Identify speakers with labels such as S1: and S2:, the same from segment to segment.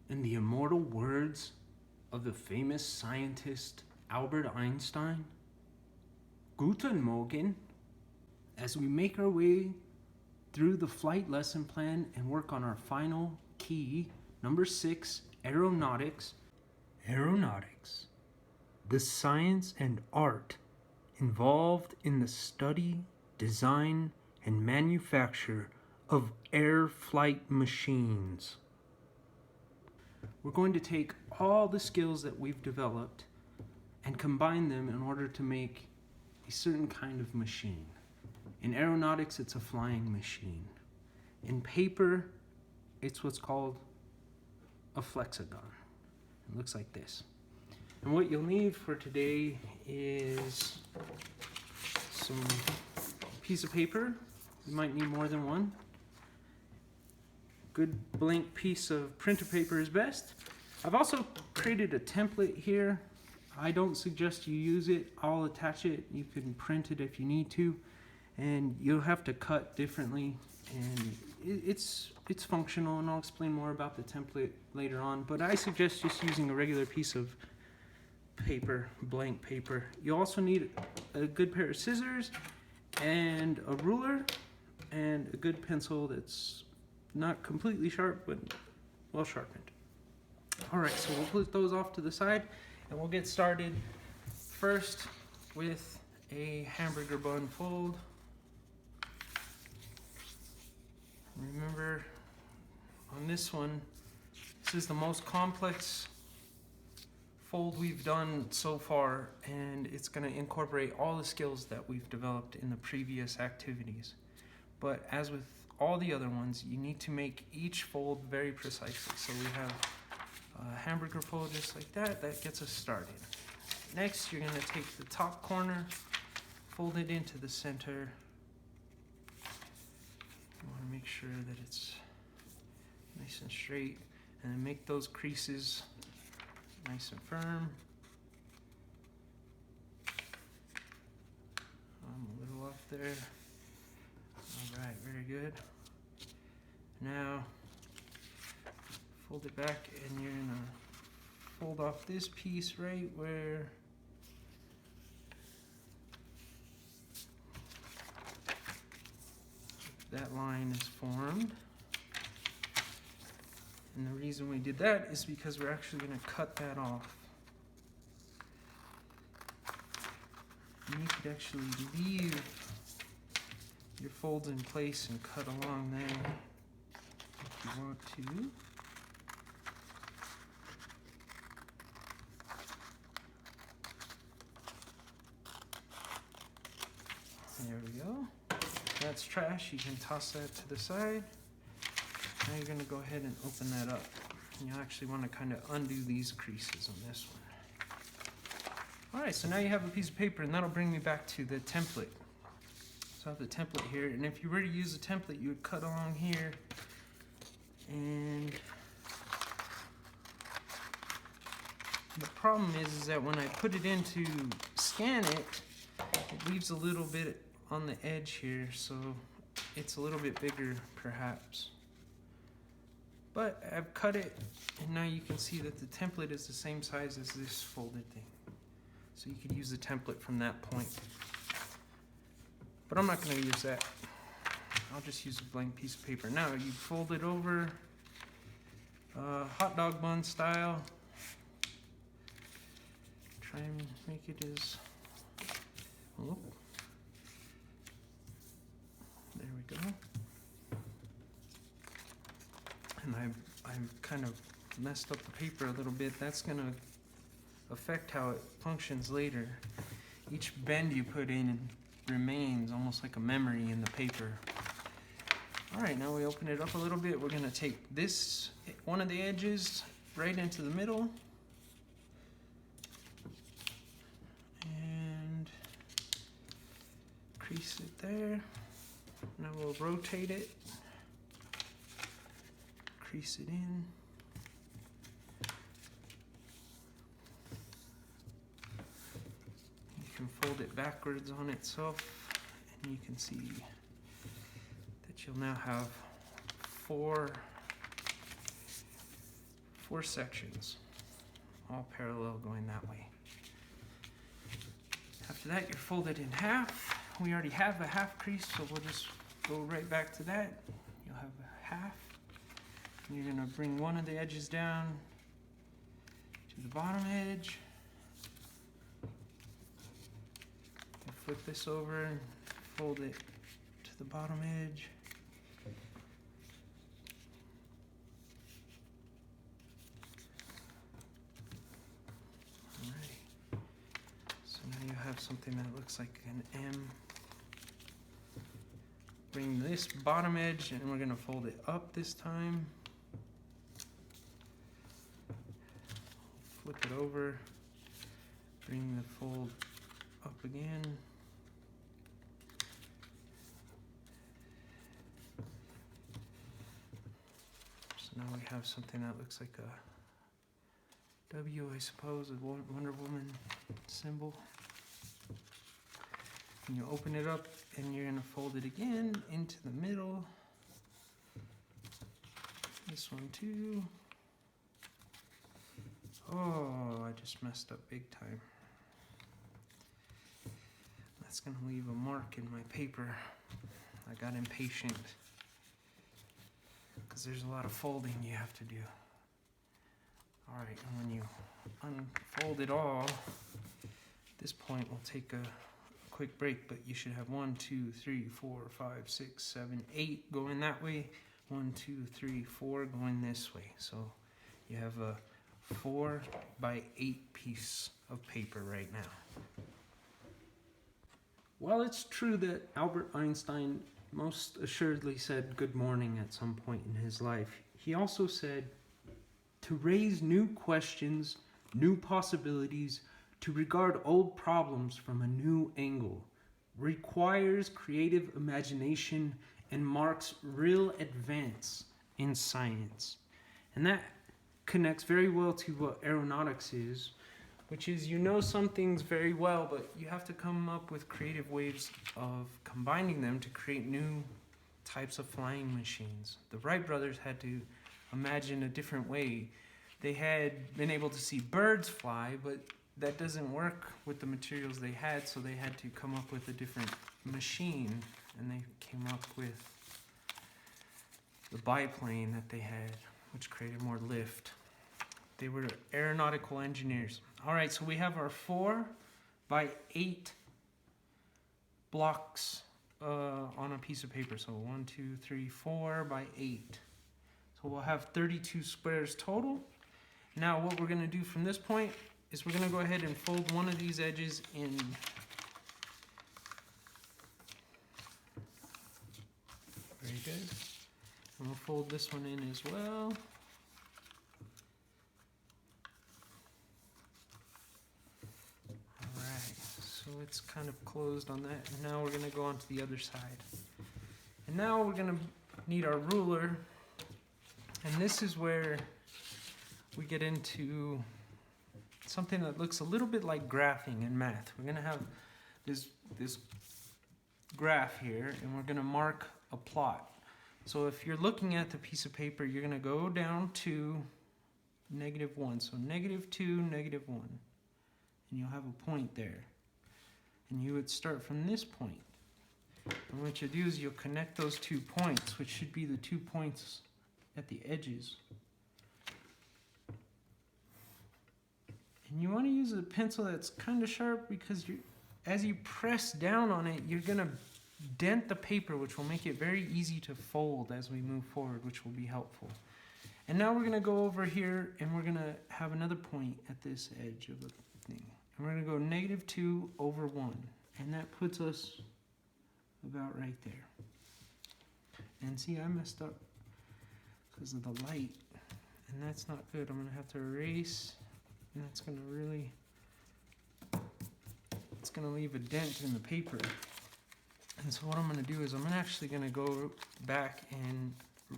S1: In the immortal words of the famous scientist Albert Einstein, Guten Morgen, as we make our way through the flight lesson plan and work on our final key, number 6, Aeronautics. Aeronautics, the science and art involved in the study, design, and manufacture of air flight machines. We're going to take all the skills that we've developed and combine them in order to make a certain kind of machine. In aeronautics, it's a flying machine. In paper, it's what's called a Flexigon. It looks like this. And what you'll need for today is some piece of paper. You might need more than one. Good blank piece of printer paper is best. I've also created a template here. I don't suggest you use it. I'll attach it. You can print it if you need to, and you'll have to cut differently. And it's functional, and I'll explain more about the template later on. But I suggest just using a regular piece of paper, blank paper. You also need a good pair of scissors and a ruler and a good pencil that's not completely sharp, but well sharpened. All right, so we'll put those off to the side and we'll get started first with a hamburger bun fold. Remember, on this one, this is the most complex fold we've done so far, and it's going to incorporate all the skills that we've developed in the previous activities. But as with all the other ones, you need to make each fold very precisely. So we have a hamburger fold just like that. That gets us started. Next, you're going to take the top corner, fold it into the center. You want to make sure that it's nice and straight, and then make those creases nice and firm. I'm a little off there. All right, very good. Now, fold it back, and you're gonna fold off this piece right where that line is formed. And the reason we did that is because we're actually going to cut that off. And you could actually leave your folds in place and cut along there if you want to. There we go. That's trash. You can toss that to the side. Now you're going to go ahead and open that up. And you actually want to kind of undo these creases on this one. Alright, so now you have a piece of paper, and that'll bring me back to the template. So I have the template here, and if you were to use a template, you would cut along here. And the problem is that when I put it in to scan it, it leaves a little bit on the edge here, so it's a little bit bigger perhaps. But I've cut it, and now you can see that the template is the same size as this folded thing. So you could use the template from that point. But I'm not going to use that. I'll just use a blank piece of paper. Now you fold it over hot dog bun style. Try and make it as... Oh. There we go. And I've kind of messed up the paper a little bit. That's going to affect how it functions later. Each bend you put in remains almost like a memory in the paper. Alright, now we open it up a little bit. We're going to take this, one of the edges, right into the middle. And crease it there. Now we'll rotate it. Crease it in. You can fold it backwards on itself, and you can see that you'll now have four 4 sections, all parallel going that way. After that, you're folded in half. We already have a half crease, so we'll just go right back to that. You'll have a half. And you're gonna bring one of the edges down to the bottom edge. You flip this over and fold it to the bottom edge. Now you have something that looks like an M. Bring this bottom edge and we're gonna fold it up this time. Flip it over, bring the fold up again. So now we have something that looks like a W, I suppose, a Wonder Woman symbol. And you open it up and you're gonna fold it again into the middle. This one too. Oh, I just messed up big time. That's gonna leave a mark in my paper. I got impatient because there's a lot of folding you have to do. All right, and when you unfold it all, at this point we'll take a quick break, but you should have 1, 2, 3, 4, 5, 6, 7, 8 going that way, 1, 2, 3, 4 going this way. So you have a 4 by 8 piece of paper right now. While it's true that Albert Einstein most assuredly said good morning at some point in his life, he also said to raise new questions, new possibilities, to regard old problems from a new angle requires creative imagination and marks real advance in science. And that connects very well to what aeronautics is, which is you know some things very well, but you have to come up with creative ways of combining them to create new types of flying machines. The Wright brothers had to imagine a different way. They had been able to see birds fly, but that doesn't work with the materials they had, so they had to come up with a different machine, and they came up with the biplane that they had, which created more lift. They were aeronautical engineers. All right, so we have our 4 by 8 blocks on a piece of paper. So 1, 2, 3, 4 by 8. So we'll have 32 squares total. Now what we're gonna do from this point is we're gonna go ahead and fold one of these edges in. Very good. And we'll fold this one in as well. Alright, so it's kind of closed on that. And now we're gonna go on to the other side. And now we're gonna need our ruler. And this is where we get into something that looks a little bit like graphing in math. We're gonna have this graph here, and we're gonna mark a plot. So if you're looking at the piece of paper, you're gonna go down to -1. So -2, -1. And you'll have a point there. And you would start from this point. And what you'll do is you'll connect those 2 points, which should be the 2 points at the edges. And you want to use a pencil that's kind of sharp because as you press down on it, you're going to dent the paper, which will make it very easy to fold as we move forward, which will be helpful. And now we're going to go over here and we're going to have another point at this edge of the thing. And we're going to go -2/1. And that puts us about right there. And see, I messed up because of the light. And that's not good. I'm going to have to erase. And that's going to really, it's going to leave a dent in the paper. And so what I'm going to do is I'm actually going to go back and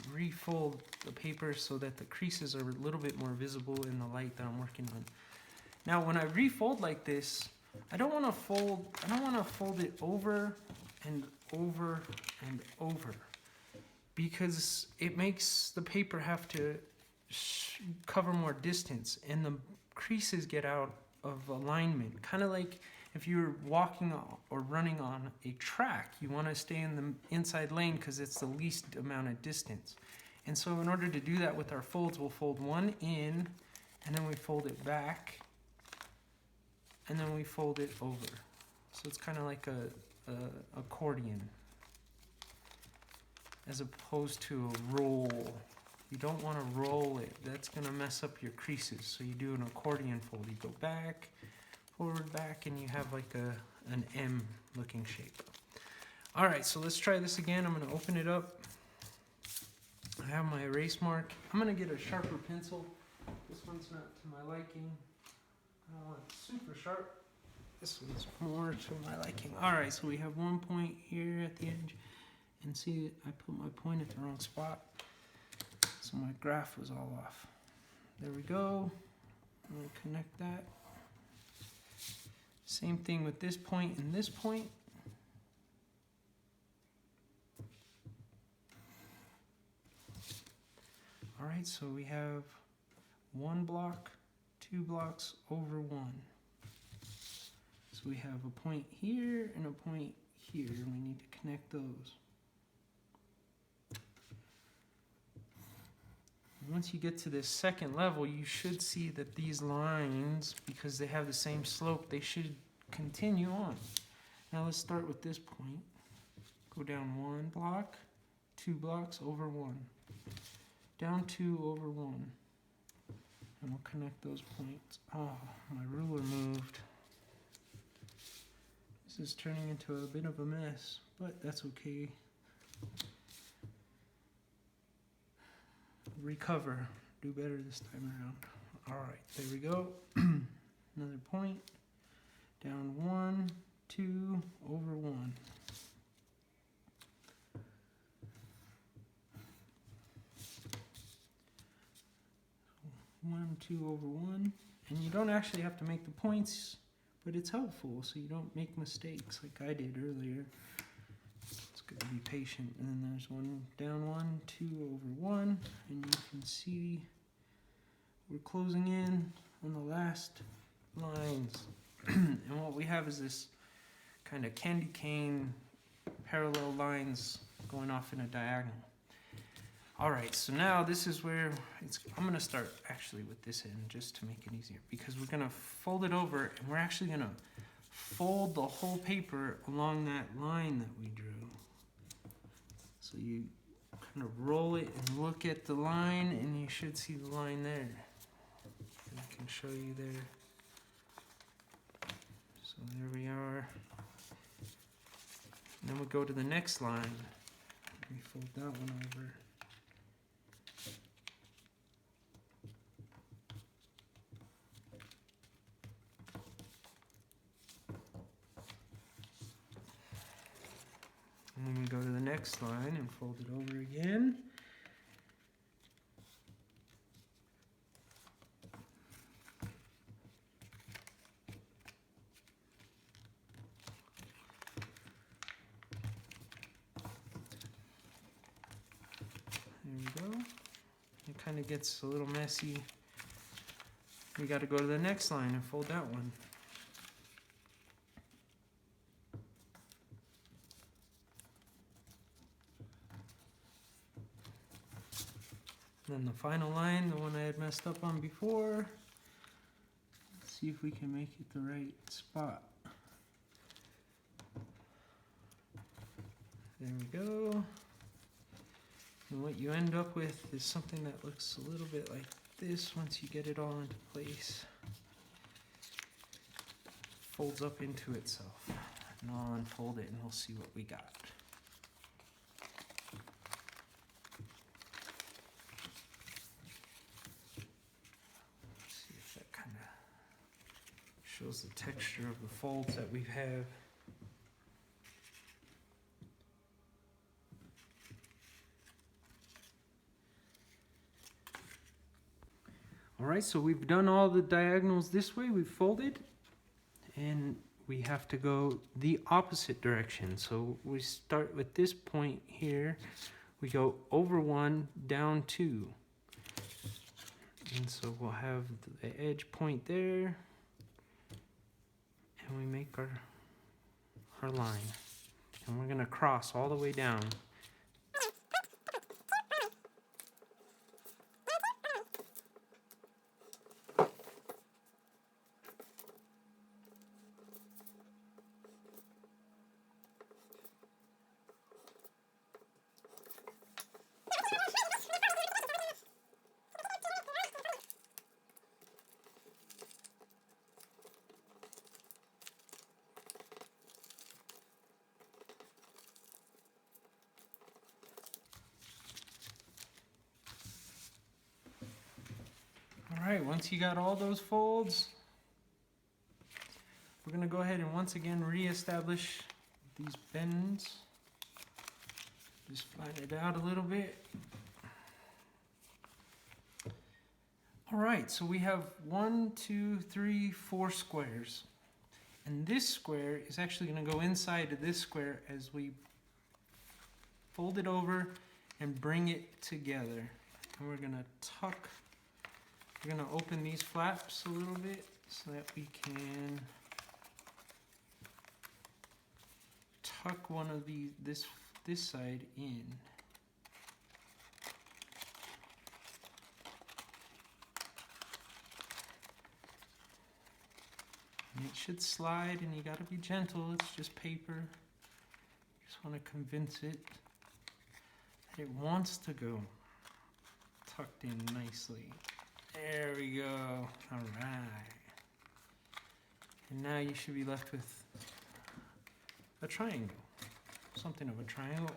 S1: refold the paper so that the creases are a little bit more visible in the light that I'm working on. Now when I refold like this, I don't want to fold it over and over and over, because it makes the paper have to cover more distance, and the creases get out of alignment. Kind of like if you're walking or running on a track, you want to stay in the inside lane because it's the least amount of distance. And so in order to do that with our folds, we'll fold one in, and then we fold it back, and then we fold it over. So it's kind of like a accordion, as opposed to a roll. You don't want to roll it. That's going to mess up your creases. So you do an accordion fold. You go back, forward, back, and you have like an M looking shape. All right, so let's try this again. I'm going to open it up. I have my erase mark. I'm going to get a sharper pencil. This one's not to my liking. I don't want it super sharp. This one's more to my liking. All right, so we have one point here at the edge. And see, I put my point at the wrong spot. So my graph was all off. There we go. I'm going to connect that. Same thing with this point and this point. All right, so we have one block, 2 blocks over 1. So we have a point here and a point here, and we need to connect those. Once you get to this second level, you should see that these lines, because they have the same slope, they should continue on. Now let's start with this point. Go down 1 block, 2 blocks over 1. Down 2 over 1. And we'll connect those points. Oh, my ruler moved. This is turning into a bit of a mess, but that's okay. Recover, do better this time around. All right, there we go. Another point, down 1, 2, over 1. 1, 2 over 1. And you don't actually have to make the points, but it's helpful so you don't make mistakes like I did earlier. It's good to be patient. And then there's one down 1, 2 over 1, and you can see we're closing in on the last lines. And what we have is this kind of candy cane parallel lines going off in a diagonal. All right, so now this is where I'm gonna start actually with this end just to make it easier, because we're gonna fold it over and we're actually gonna fold the whole paper along that line that we drew. So you kind of roll it and look at the line, and you should see the line there. I can show you there. So there we are. And then we go to the next line. We fold that one over. And then we go to the next line and fold it over again. There we go. It kind of gets a little messy. We got to go to the next line and fold that one. Then the final line, the one I had messed up on before. Let's see if we can make it the right spot. There we go. And what you end up with is something that looks a little bit like this once you get it all into place. Folds up into itself. And I'll unfold it and we'll see what we got. See if that kind of shows the texture of the folds that we have. All right, so we've done all the diagonals this way, we've folded, and we have to go the opposite direction. So we start with this point here, we go over 1, down 2. And so we'll have the edge point there, and we make our line. And we're gonna cross all the way down. All right, once you got all those folds, we're gonna go ahead and once again reestablish these bends. Just flatten it out a little bit. All right, so we have 1, 2, 3, 4 squares. And this square is actually gonna go inside of this square as we fold it over and bring it together. And we're gonna open these flaps a little bit so that we can tuck one of this side in. And it should slide, and you gotta be gentle, it's just paper. You just wanna convince it that it wants to go tucked in nicely. There we go. All right. And now you should be left with a triangle. Something of a triangle.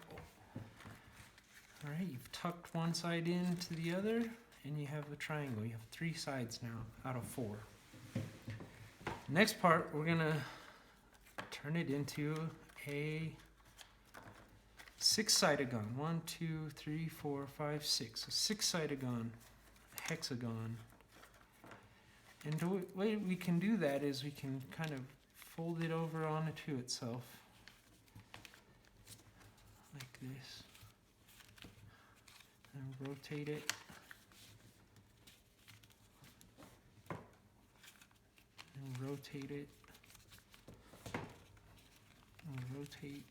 S1: All right, you've tucked one side into the other, and you have a triangle. You have 3 sides now out of 4. Next part, we're gonna turn it into a 6-sided gun. 1, 2, 3, 4, 5, 6. A 6-sided gun. Hexagon. And the way we can do that is we can kind of fold it over onto itself like this and rotate it and rotate it and rotate,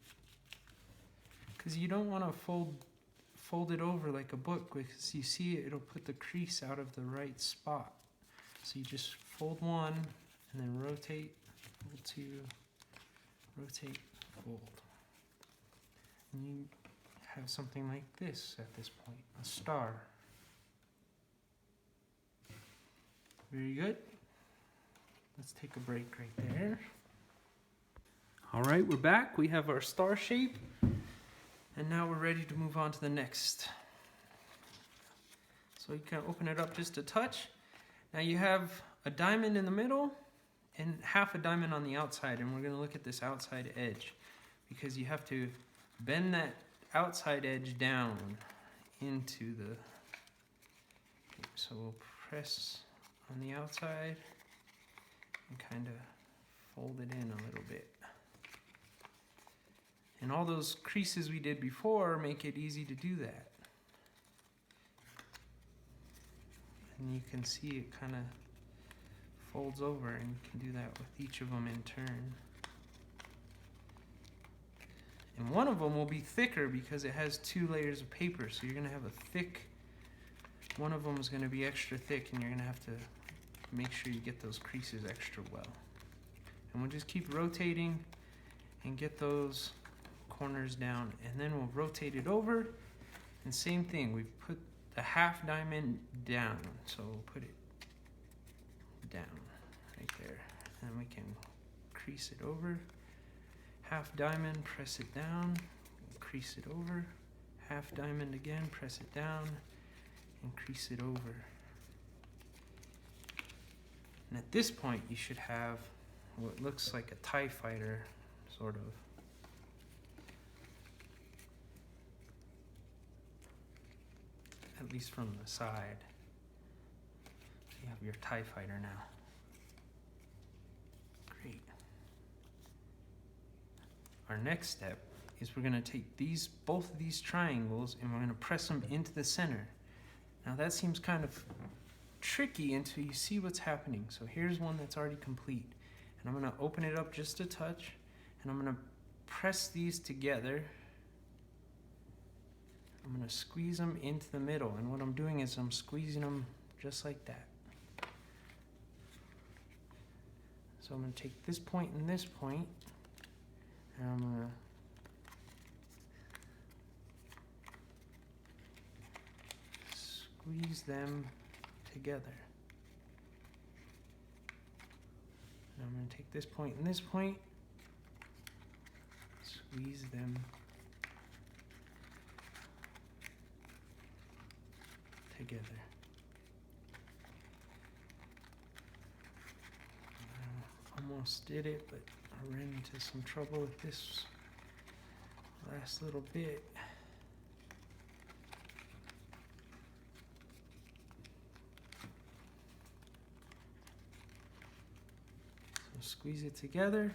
S1: because you don't want to fold it over like a book, because you see it'll put the crease out of the right spot. So you just fold one and then rotate, fold 2, rotate, fold. And you have something like this at this point, a star. Very good. Let's take a break right there. All right, we're back. We have our star shape. And now we're ready to move on to the next. So you can open it up just a touch. Now you have a diamond in the middle and half a diamond on the outside, and we're going to look at this outside edge because you have to bend that outside edge down into the... So we'll press on the outside and kind of fold it in a little bit. And all those creases we did before make it easy to do that. And you can see it kind of folds over, and you can do that with each of them in turn. And one of them will be thicker because it has 2 layers of paper, so you're going to have a thick, one of them is going to be extra thick, and you're going to have to make sure you get those creases extra well. And we'll just keep rotating and get those corners down, and then we'll rotate it over, and same thing, we've put the half diamond down, so we'll put it down right there, and we can crease it over, half diamond, press it down, crease it over, half diamond again, press it down, and crease it over. And at this point you should have what looks like a TIE fighter, sort of. At least from the side. So you have your TIE fighter now. Great. Our next step is we're going to take both of these triangles and we're going to press them into the center. Now that seems kind of tricky until you see what's happening. So here's one that's already complete. And I'm going to open it up just a touch, and I'm going to press these together. I'm going to squeeze them into the middle, and what I'm doing is I'm squeezing them just like that. So I'm going to take this point and this point, and I'm going to squeeze them together. And I'm going to take this point and this point, squeeze them together. Almost did it, but I ran into some trouble with this last little bit. So squeeze it together,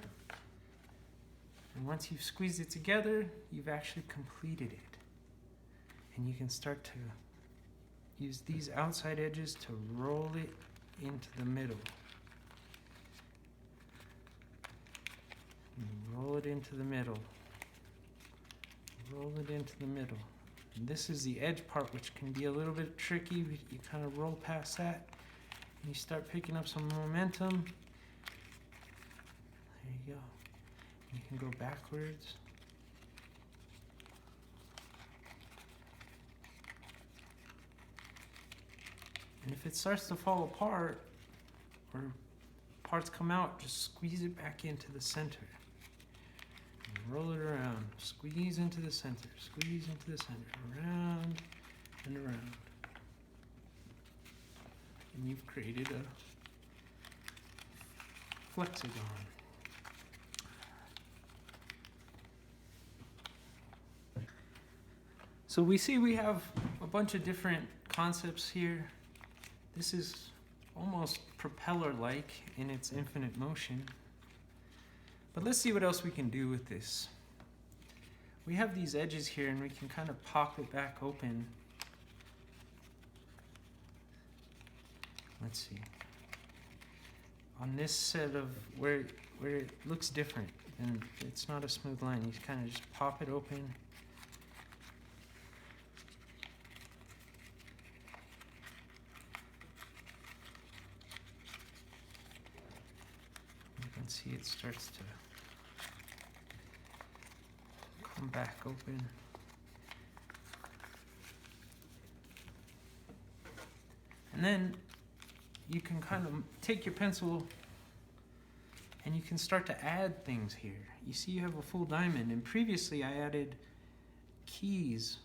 S1: and once you've squeezed it together, you've actually completed it. And you can start to use these outside edges to roll it into the middle. Roll it into the middle. Roll it into the middle. And this is the edge part, which can be a little bit tricky. You kind of roll past that, and you start picking up some momentum. There you go. You can go backwards. And if it starts to fall apart, or parts come out, just squeeze it back into the center. And roll it around. Squeeze into the center. Squeeze into the center. Around and around. And you've created a Flexigon. So we see we have a bunch of different concepts here. This is almost propeller-like in its infinite motion. But let's see what else we can do with this. We have these edges here, and we can kind of pop it back open. Let's see. On this set of where it looks different, and it's not a smooth line, you kind of just pop it open. See, it starts to come back open. And then you can kind of take your pencil and you can start to add things here. You see you have a full diamond, and previously I added keys,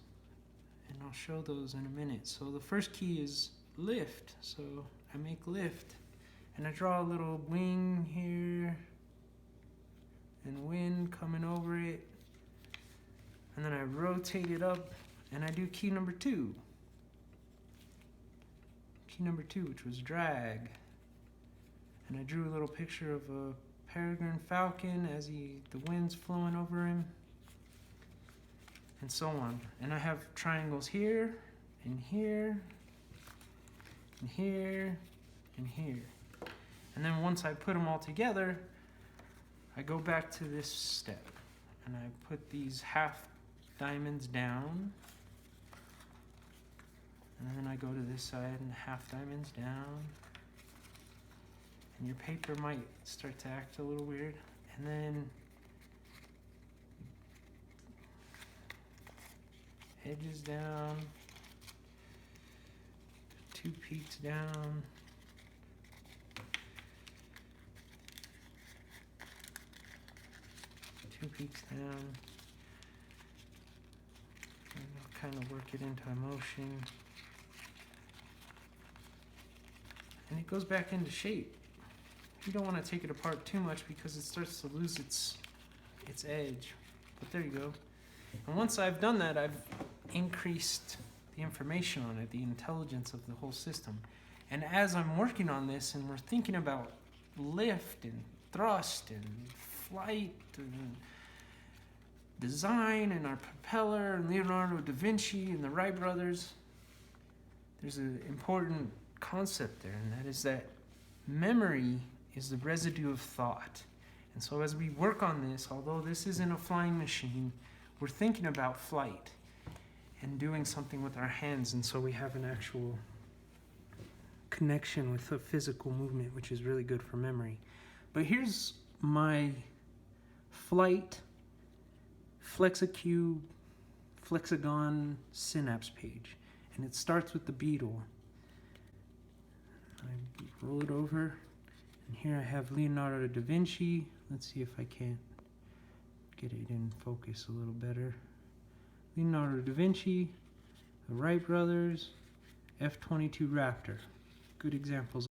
S1: and I'll show those in a minute. So the first key is lift, so I make lift. And I draw a little wing here, and wind coming over it. And then I rotate it up, and I do key number 2. Key number 2, which was drag. And I drew a little picture of a peregrine falcon as the wind's flowing over him. And so on. And I have triangles here, and here, and here, and here. And then once I put them all together, I go back to this step, and I put these half diamonds down, and then I go to this side and half diamonds down, and your paper might start to act a little weird, and then edges down, 2 peaks down, two peaks down, and I'll kind of work it into a motion, and it goes back into shape. You don't want to take it apart too much because it starts to lose its edge, but there you go. And once I've done that, I've increased the information on it, the intelligence of the whole system. And as I'm working on this and we're thinking about lift and thrust and flight and design and our propeller and Leonardo da Vinci and the Wright brothers, there's an important concept there, and that is that memory is the residue of thought. And so as we work on this, although this isn't a flying machine, we're thinking about flight and doing something with our hands, and so we have an actual connection with a physical movement, which is really good for memory. But here's my flight Flexigon Synapse page, and it starts with the beetle. I roll it over, and here I have Leonardo da Vinci. Let's see if I can't get it in focus a little better. Leonardo da Vinci, the Wright brothers, F-22 Raptor. Good examples